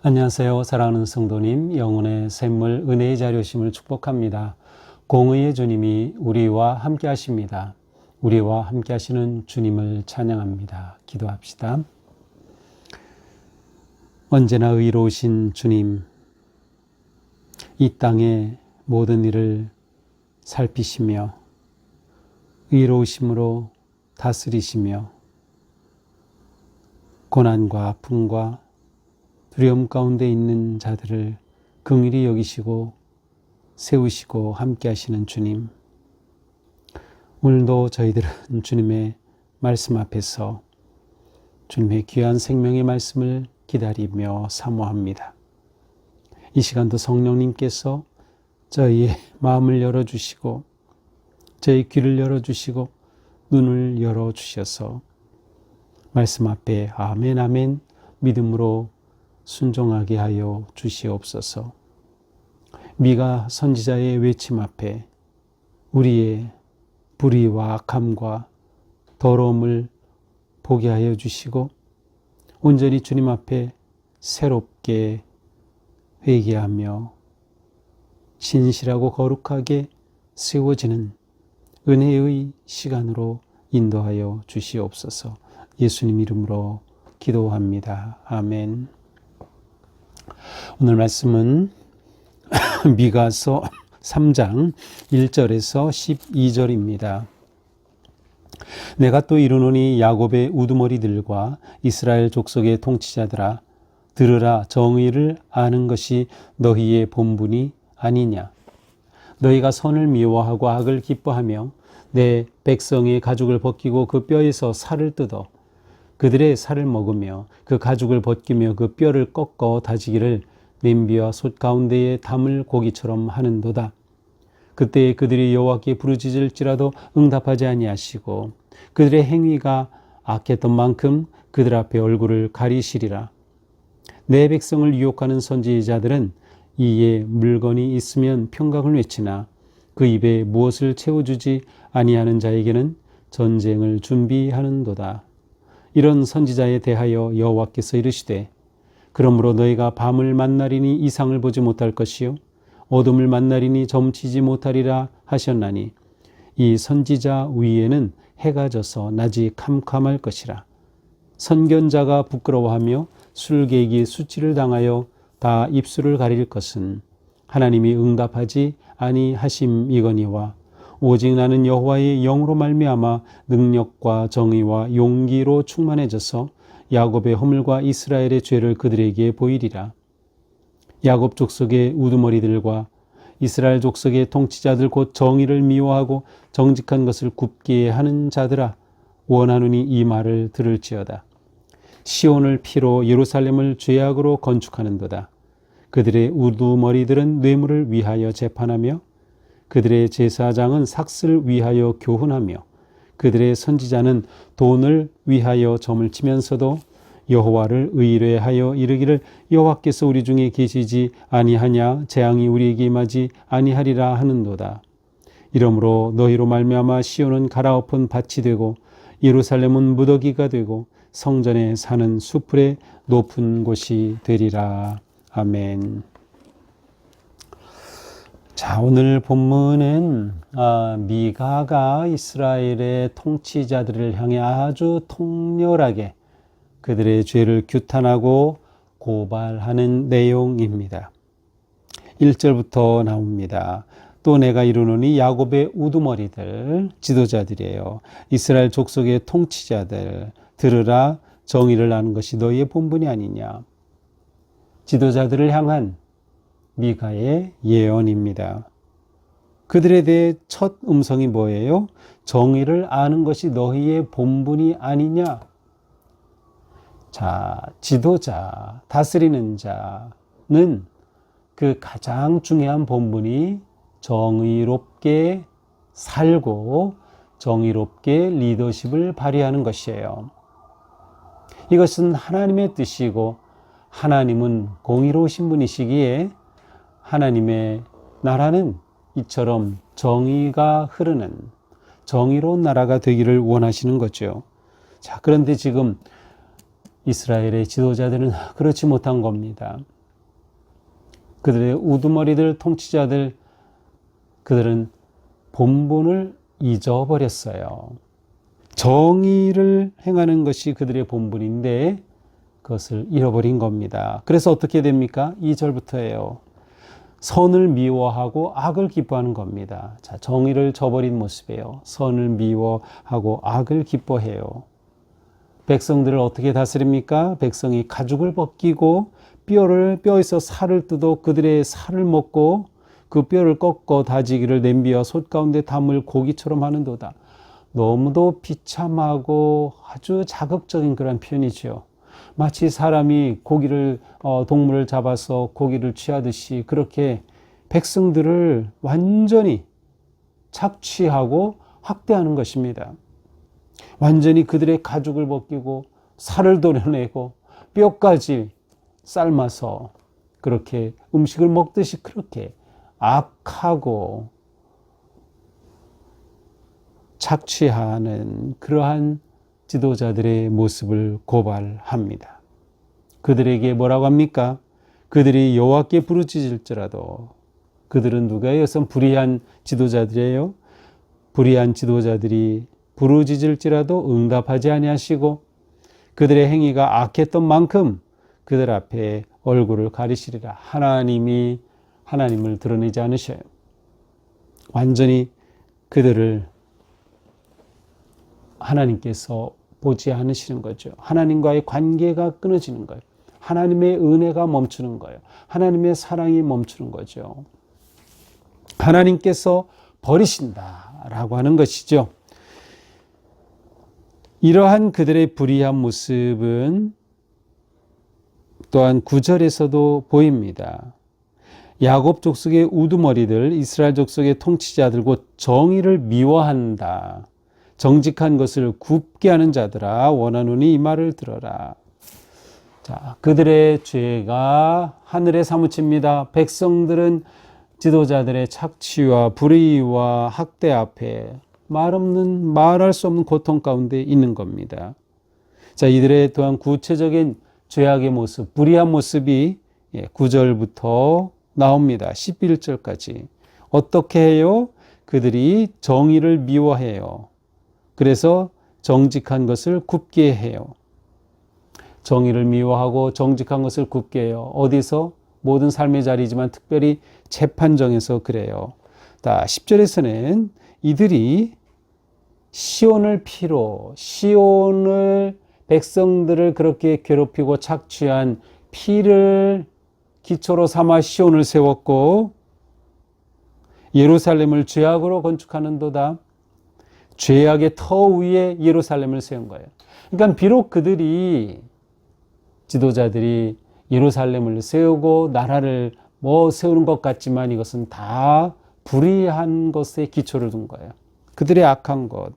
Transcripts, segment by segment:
안녕하세요. 사랑하는 성도님, 영혼의 샘물 은혜의 자료심을 축복합니다. 공의의 주님이 우리와 함께 하십니다. 우리와 함께 하시는 주님을 찬양합니다. 기도합시다. 언제나 의로우신 주님, 이 땅의 모든 일을 살피시며 의로우심으로 다스리시며 고난과 아픔과 두려움 가운데 있는 자들을 긍휼히 여기시고 세우시고 함께 하시는 주님, 오늘도 저희들은 주님의 말씀 앞에서 주님의 귀한 생명의 말씀을 기다리며 사모합니다. 이 시간도 성령님께서 저희의 마음을 열어주시고 저희 귀를 열어주시고 눈을 열어주셔서 말씀 앞에 아멘 아멘 믿음으로 순종하게 하여 주시옵소서. 미가 선지자의 외침 앞에 우리의 불의와 악함과 더러움을 보게 하여 주시고 온전히 주님 앞에 새롭게 회개하며 신실하고 거룩하게 세워지는 은혜의 시간으로 인도하여 주시옵소서. 예수님 이름으로 기도합니다. 아멘. 오늘 말씀은 미가서 3장 1절에서 12절입니다. 내가 또 이르노니 야곱의 우두머리들과 이스라엘 족속의 통치자들아, 들으라. 정의를 아는 것이 너희의 본분이 아니냐. 너희가 선을 미워하고 악을 기뻐하며 내 백성의 가죽을 벗기고 그 뼈에서 살을 뜯어 그들의 살을 먹으며 그 가죽을 벗기며 그 뼈를 꺾어 다지기를 냄비와 솥 가운데에 담을 고기처럼 하는도다. 그때 그들이 여호와께 부르짖을지라도 응답하지 아니하시고 그들의 행위가 악했던 만큼 그들 앞에 얼굴을 가리시리라. 내 백성을 유혹하는 선지자들은 이에 물건이 있으면 평강을 외치나 그 입에 무엇을 채워주지 아니하는 자에게는 전쟁을 준비하는도다. 이런 선지자에 대하여 여호와께서 이르시되, 그러므로 너희가 밤을 만나리니 이상을 보지 못할 것이요 어둠을 만나리니 점치지 못하리라 하셨나니 이 선지자 위에는 해가 져서 낮이 캄캄할 것이라. 선견자가 부끄러워하며 술객이 수치를 당하여 다 입술을 가릴 것은 하나님이 응답하지 아니하심이거니와 오직 나는 여호와의 영으로 말미암아 능력과 정의와 용기로 충만해져서 야곱의 허물과 이스라엘의 죄를 그들에게 보이리라. 야곱 족속의 우두머리들과 이스라엘 족속의 통치자들 곧 정의를 미워하고 정직한 것을 굽게 하는 자들아, 원하노니 이 말을 들을지어다. 시온을 피로 예루살렘을 죄악으로 건축하는도다. 그들의 우두머리들은 뇌물을 위하여 재판하며 그들의 제사장은 삭슬 위하여 교훈하며 그들의 선지자는 돈을 위하여 점을 치면서도 여호와를 의뢰하여 이르기를 여호와께서 우리 중에 계시지 아니하냐, 재앙이 우리에게 임하지 아니하리라 하는도다. 이러므로 너희로 말미암아 시온은 갈아엎은 밭이 되고 예루살렘은 무더기가 되고 성전에 사는 수풀의 높은 곳이 되리라. 아멘. 자, 오늘 본문은 미가가 이스라엘의 통치자들을 향해 아주 통렬하게 그들의 죄를 규탄하고 고발하는 내용입니다. 1절부터 나옵니다. 또 내가 이르노니 야곱의 우두머리들, 지도자들이에요. 이스라엘 족속의 통치자들, 들으라. 정의를 아는 것이 너희의 본분이 아니냐. 지도자들을 향한 미가의 예언입니다. 그들에 대해 첫 음성이 뭐예요? 정의를 아는 것이 너희의 본분이 아니냐. 자, 지도자, 다스리는 자는 그 가장 중요한 본분이 정의롭게 살고 정의롭게 리더십을 발휘하는 것이에요. 이것은 하나님의 뜻이고 하나님은 공의로우신 분이시기에 하나님의 나라는 이처럼 정의가 흐르는 정의로운 나라가 되기를 원하시는 거죠. 자, 그런데 지금 이스라엘의 지도자들은 그렇지 못한 겁니다. 그들의 우두머리들, 통치자들, 그들은 본분을 잊어버렸어요. 정의를 행하는 것이 그들의 본분인데 그것을 잃어버린 겁니다. 그래서 어떻게 됩니까? 2절부터예요. 선을 미워하고 악을 기뻐하는 겁니다. 자, 정의를 저버린 모습이에요. 선을 미워하고 악을 기뻐해요. 백성들을 어떻게 다스립니까? 백성이 가죽을 벗기고 뼈에서 살을 뜯어 그들의 살을 먹고 그 뼈를 꺾어 다지기를 냄비와 솥 가운데 담을 고기처럼 하는도다. 너무도 비참하고 아주 자극적인 그런 표현이죠. 마치 사람이 동물을 잡아서 고기를 취하듯이 그렇게 백성들을 완전히 착취하고 학대하는 것입니다. 완전히 그들의 가죽을 벗기고 살을 도려내고 뼈까지 삶아서 그렇게 음식을 먹듯이 그렇게 악하고 착취하는 그러한 지도자들의 모습을 고발합니다. 그들에게 뭐라고 합니까? 그들이 여호와께 부르짖을지라도 그들은 누가요? 불의한 지도자들이에요. 불의한 지도자들이 부르짖을지라도 응답하지 아니하시고 그들의 행위가 악했던 만큼 그들 앞에 얼굴을 가리시리라. 하나님을 드러내지 않으셔요. 완전히 그들을 하나님께서 보지 않으시는 거죠. 하나님과의 관계가 끊어지는 거예요. 하나님의 은혜가 멈추는 거예요. 하나님의 사랑이 멈추는 거죠. 하나님께서 버리신다라고 하는 것이죠. 이러한 그들의 불의한 모습은 또한 9절에서도 보입니다. 야곱 족속의 우두머리들, 이스라엘 족속의 통치자들 곧 정의를 미워한다. 정직한 것을 굽게 하는 자들아 원하노니 이 말을 들어라. 자, 그들의 죄가 하늘에 사무칩니다. 백성들은 지도자들의 착취와 불의와 학대 앞에 말할 수 없는 고통 가운데 있는 겁니다. 자, 이들의 또한 구체적인 죄악의 모습, 불의한 모습이 9절부터 나옵니다. 11절까지. 어떻게 해요? 그들이 정의를 미워해요. 그래서 정직한 것을 굽게 해요. 정의를 미워하고 정직한 것을 굽게 해요. 어디서? 모든 삶의 자리지만 특별히 재판정에서 그래요. 10절에서는 이들이 시온을 백성들을 그렇게 괴롭히고 착취한 피를 기초로 삼아 시온을 세웠고 예루살렘을 죄악으로 건축하는도다. 죄악의 터 위에 예루살렘을 세운 거예요. 그러니까 비록 지도자들이 예루살렘을 세우고 나라를 세우는 것 같지만 이것은 다 불의한 것에 기초를 둔 거예요. 그들의 악한 것.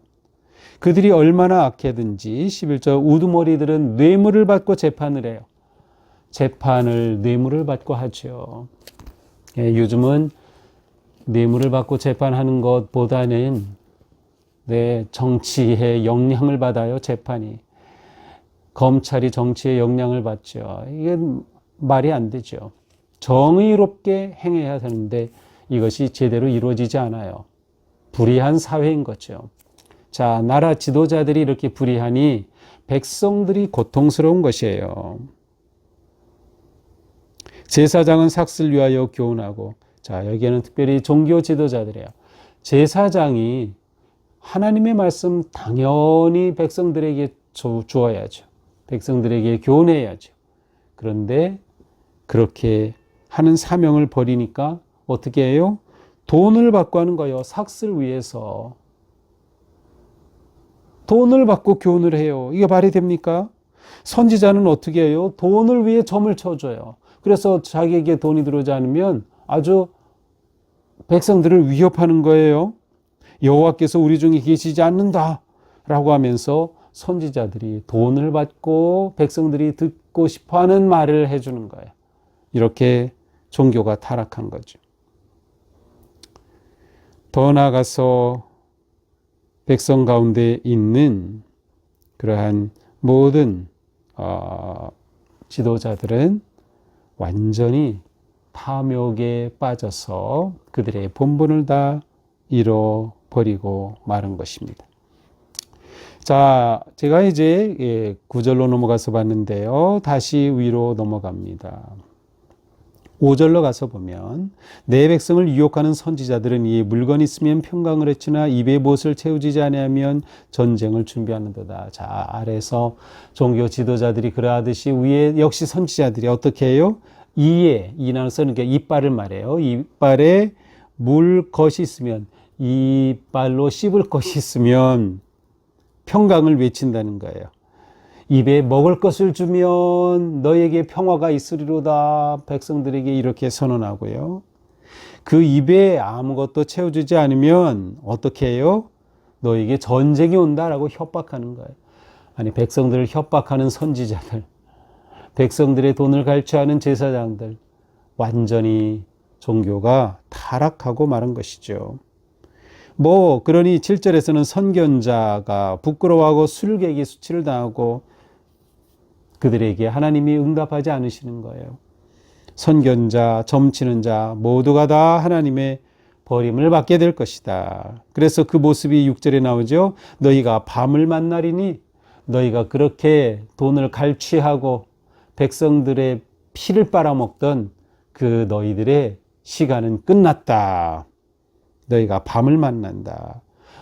그들이 얼마나 악해든지 11절 우두머리들은 뇌물을 받고 재판을 해요. 재판을 뇌물을 받고 하죠. 요즘은 뇌물을 받고 재판하는 것보다는 정치의 영향을 받아요. 재판이. 검찰이 정치의 영향을 받죠. 이게 말이 안 되죠. 정의롭게 행해야 되는데 이것이 제대로 이루어지지 않아요. 불의한 사회인 거죠. 자, 나라 지도자들이 이렇게 불의하니 백성들이 고통스러운 것이에요. 제사장은 삭슬 위하여 교훈하고, 자, 여기에는 특별히 종교 지도자들이에요. 제사장이 하나님의 말씀 당연히 백성들에게 주어야죠. 백성들에게 교훈해야죠. 그런데 그렇게 하는 사명을 버리니까 어떻게 해요? 돈을 받고 하는 거예요. 삭슬 위해서. 돈을 받고 교훈을 해요. 이게 말이 됩니까? 선지자는 어떻게 해요? 돈을 위해 점을 쳐줘요. 그래서 자기에게 돈이 들어오지 않으면 아주 백성들을 위협하는 거예요. 여호와께서 우리 중에 계시지 않는다 라고 하면서 선지자들이 돈을 받고 백성들이 듣고 싶어하는 말을 해주는 거예요. 이렇게 종교가 타락한 거죠. 더 나아가서 백성 가운데 있는 그러한 모든 지도자들은 완전히 탐욕에 빠져서 그들의 본분을 다 잃어버리고 마른 것입니다. 자, 제가 이제 9절로 넘어가서 봤는데요. 다시 위로 넘어갑니다. 5절로 가서 보면 내 백성을 유혹하는 선지자들은 이 물건이 있으면 평강을 해치나 입에 무엇을 채우지 아니하면 전쟁을 준비하는도다. 자, 아래서 종교 지도자들이 그러하듯이 위에 역시 선지자들이 어떻게 해요? 이나는 쓰는 게 이빨을 말해요. 이빨에 물 것이 있으면, 이빨로 씹을 것이 있으면 평강을 외친다는 거예요. 입에 먹을 것을 주면 너에게 평화가 있으리로다. 백성들에게 이렇게 선언하고요. 그 입에 아무것도 채워주지 않으면 어떻게 해요? 너에게 전쟁이 온다라고 협박하는 거예요. 아니, 백성들을 협박하는 선지자들, 백성들의 돈을 갈취하는 제사장들, 완전히 종교가 타락하고 마른 것이죠. 그러니 7절에서는 선견자가 부끄러워하고 술객이 수치를 당하고 그들에게 하나님이 응답하지 않으시는 거예요. 선견자, 점치는 자 모두가 다 하나님의 버림을 받게 될 것이다. 그래서 그 모습이 6절에 나오죠. 너희가 밤을 만나리니, 너희가 그렇게 돈을 갈취하고 백성들의 피를 빨아먹던 그 너희들의 시간은 끝났다. 너희가 밤을 만난다.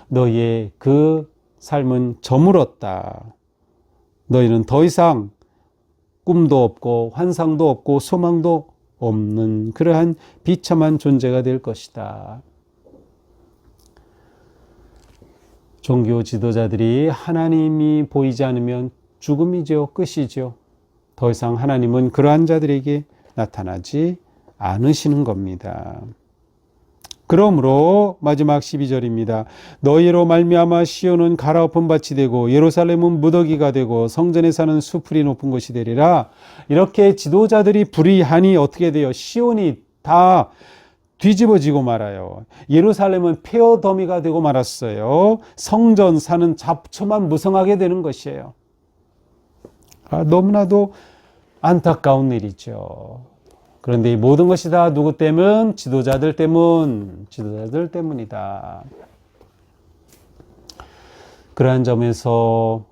너희의 그 삶은 저물었다. 너희는 더 이상 꿈도 없고 환상도 없고 소망도 없는 그러한 비참한 존재가 될 것이다. 종교 지도자들이 하나님이 보이지 않으면 죽음이죠. 끝이죠. 더 이상 하나님은 그러한 자들에게 나타나지 않으시는 겁니다. 그러므로 마지막 12절입니다. 너희로 말미암아 시온은 갈아엎은 밭이 되고 예루살렘은 무더기가 되고 성전에 사는 수풀이 높은 곳이 되리라. 이렇게 지도자들이 불의하니 어떻게 돼요? 시온이 다 뒤집어지고 말아요. 예루살렘은 폐허 더미가 되고 말았어요. 성전 사는 잡초만 무성하게 되는 것이에요. 너무나도 안타까운 일이죠. 그런데 이 모든 것이 다 누구 때문? 지도자들 때문이다. 그러한 점에서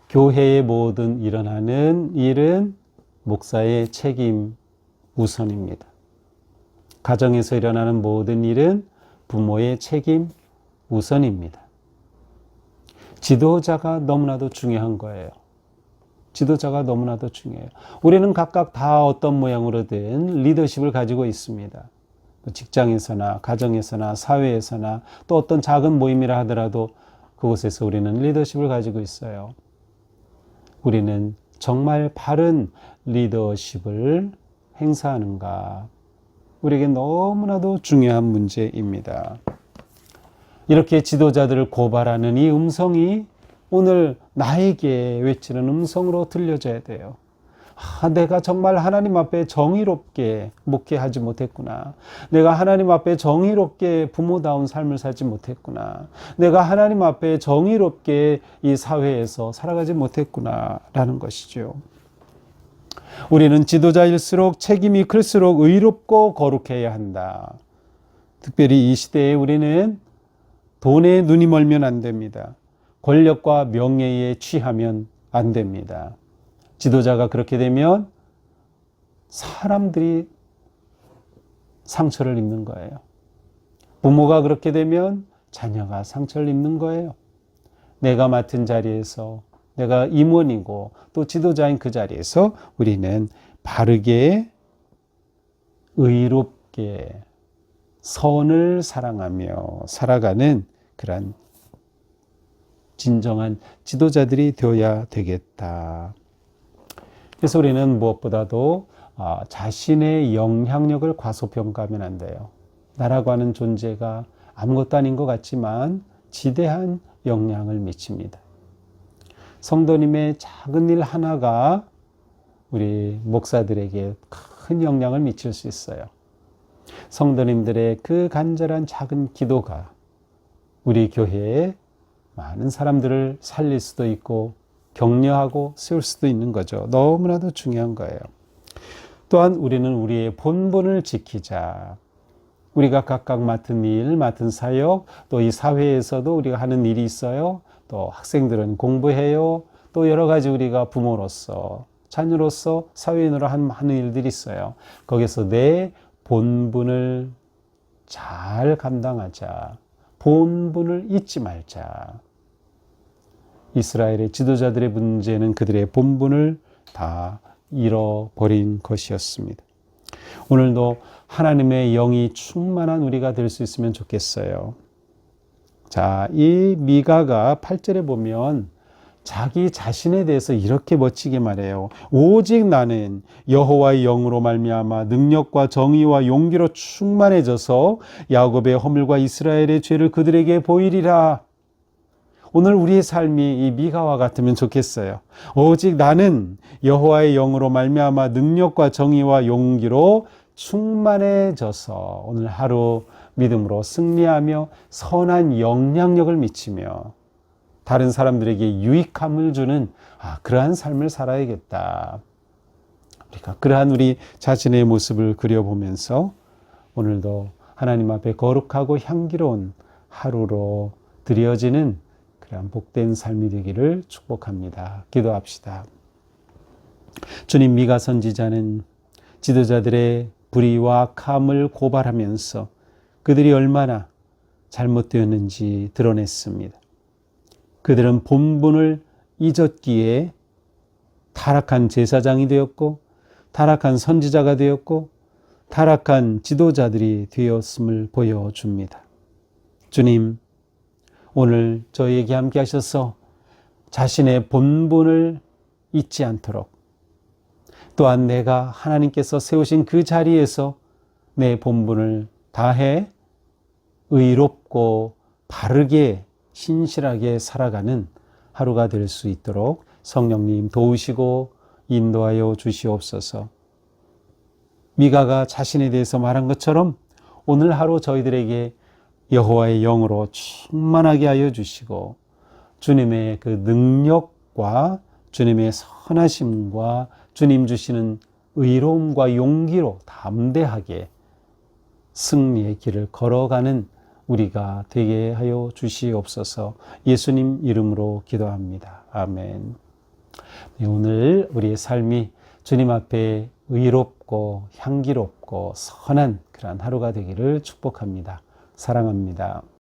교회의 모든 일어나는 일은 목사의 책임 우선입니다. 가정에서 일어나는 모든 일은 부모의 책임 우선입니다. 지도자가 너무나도 중요한 거예요. 지도자가 너무나도 중요해요. 우리는 각각 다 어떤 모양으로든 리더십을 가지고 있습니다. 직장에서나 가정에서나 사회에서나 또 어떤 작은 모임이라 하더라도 그곳에서 우리는 리더십을 가지고 있어요. 우리는 정말 바른 리더십을 행사하는가? 우리에게 너무나도 중요한 문제입니다. 이렇게 지도자들을 고발하는 이 음성이 오늘 나에게 외치는 음성으로 들려져야 돼요. 내가 정말 하나님 앞에 정의롭게 목회하지 못했구나. 내가 하나님 앞에 정의롭게 부모다운 삶을 살지 못했구나. 내가 하나님 앞에 정의롭게 이 사회에서 살아가지 못했구나 라는 것이죠. 우리는 지도자일수록 책임이 클수록 의롭고 거룩해야 한다. 특별히 이 시대에 우리는 돈에 눈이 멀면 안 됩니다. 권력과 명예에 취하면 안 됩니다. 지도자가 그렇게 되면 사람들이 상처를 입는 거예요. 부모가 그렇게 되면 자녀가 상처를 입는 거예요. 내가 맡은 자리에서, 내가 임원이고 또 지도자인 그 자리에서 우리는 바르게 의롭게 선을 사랑하며 살아가는 그런 진정한 지도자들이 되어야 되겠다. 그래서 우리는 무엇보다도 자신의 영향력을 과소평가하면 안 돼요. 나라고 하는 존재가 아무것도 아닌 것 같지만 지대한 영향을 미칩니다. 성도님의 작은 일 하나가 우리 목사들에게 큰 영향을 미칠 수 있어요. 성도님들의 그 간절한 작은 기도가 우리 교회에 많은 사람들을 살릴 수도 있고 격려하고 세울 수도 있는 거죠. 너무나도 중요한 거예요. 또한 우리는 우리의 본분을 지키자. 우리가 각각 맡은 일, 맡은 사역, 또 이 사회에서도 우리가 하는 일이 있어요. 또 학생들은 공부해요. 또 여러 가지 우리가 부모로서, 자녀로서, 사회인으로 하는 일들이 있어요. 거기서 내 본분을 잘 감당하자. 본분을 잊지 말자. 이스라엘의 지도자들의 문제는 그들의 본분을 다 잃어버린 것이었습니다. 오늘도 하나님의 영이 충만한 우리가 될 수 있으면 좋겠어요. 자, 이 미가가 8절에 보면 자기 자신에 대해서 이렇게 멋지게 말해요. 오직 나는 여호와의 영으로 말미암아 능력과 정의와 용기로 충만해져서 야곱의 허물과 이스라엘의 죄를 그들에게 보이리라. 오늘 우리의 삶이 이 미가와 같으면 좋겠어요. 오직 나는 여호와의 영으로 말미암아 능력과 정의와 용기로 충만해져서 오늘 하루 믿음으로 승리하며 선한 영향력을 미치며 다른 사람들에게 유익함을 주는 그러한 삶을 살아야겠다. 우리가 그러한 우리 자신의 모습을 그려보면서 오늘도 하나님 앞에 거룩하고 향기로운 하루로 드려지는 그러한 복된 삶이 되기를 축복합니다. 기도합시다. 주님, 미가 선지자는 지도자들의 불의와 악함을 고발하면서 그들이 얼마나 잘못되었는지 드러냈습니다. 그들은 본분을 잊었기에 타락한 제사장이 되었고 타락한 선지자가 되었고 타락한 지도자들이 되었음을 보여줍니다. 주님, 오늘 저희에게 함께 하셔서 자신의 본분을 잊지 않도록 또한 내가 하나님께서 세우신 그 자리에서 내 본분을 다해 의롭고 바르게 신실하게 살아가는 하루가 될 수 있도록 성령님 도우시고 인도하여 주시옵소서. 미가가 자신에 대해서 말한 것처럼 오늘 하루 저희들에게 여호와의 영으로 충만하게 하여 주시고 주님의 그 능력과 주님의 선하심과 주님 주시는 의로움과 용기로 담대하게 승리의 길을 걸어가는 우리가 되게 하여 주시옵소서. 예수님 이름으로 기도합니다. 아멘. 네, 오늘 우리의 삶이 주님 앞에 의롭고 향기롭고 선한 그러한 하루가 되기를 축복합니다. 사랑합니다.